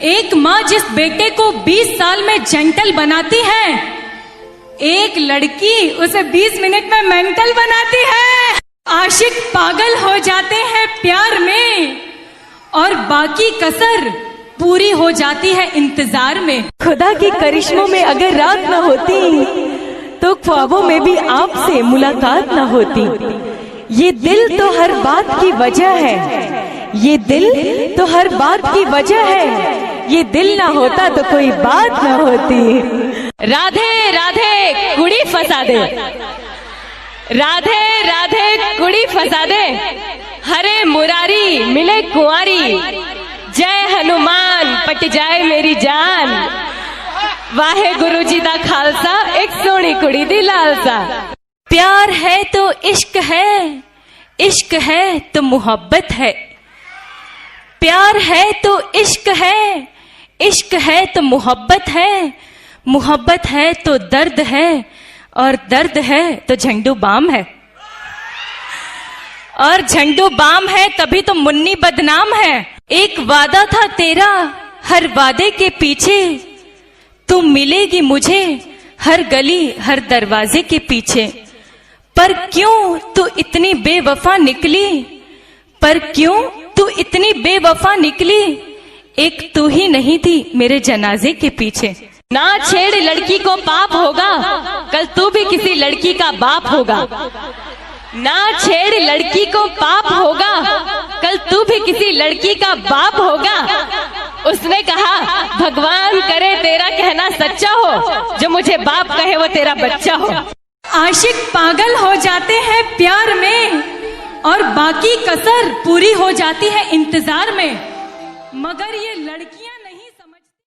एक माँ जिस बेटे को 20 साल में जेंटल बनाती है, एक लड़की उसे 20 मिनट में मेंटल बनाती है। आशिक पागल हो जाते हैं प्यार में और बाकी कसर पूरी हो जाती है इंतजार में। खुदा के करिश्मों में अगर रात न होती तो ख्वाबों में भी आपसे मुलाकात न होती। ये दिल तो हर बात की वजह है, ये दिल तो हर बात की वजह है, ये दिल ना होता तो कोई बात ना होती। राधे राधे कुड़ी फंसा दे, राधे राधे कुड़ी फंसा दे, हरे मुरारी मिले कुंवारी, जय हनुमान पट जाए मेरी जान, वाहे गुरु जी दा खालसा एक सोनी कुड़ी दी लालसा। प्यार है तो इश्क है, इश्क है तो मोहब्बत है, प्यार है तो इश्क है, इश्क है तो मोहब्बत है, मोहब्बत है तो दर्द है, और दर्द है तो झंडू बाम है, और झंडू बाम है तभी तो मुन्नी बदनाम है। एक वादा था तेरा, हर वादे के पीछे तू मिलेगी मुझे, हर गली हर दरवाजे के पीछे। पर क्यों तू इतनी बेवफा निकली, पर क्यों तू इतनी बेवफा निकली, एक तू ही नहीं थी मेरे जनाजे के पीछे। ना छेड़ लड़की को पाप होगा, कल तू भी किसी लड़की का बाप होगा। ना छेड़ लड़की को पाप होगा, कल तू भी किसी लड़की का बाप होगा। उसने कहा भगवान करे तेरा कहना सच्चा हो, जो मुझे बाप कहे वो तेरा बच्चा हो। आशिक पागल हो जाते हैं प्यार में और बाकी कसर पूरी हो जाती है इंतजार में, मगर ये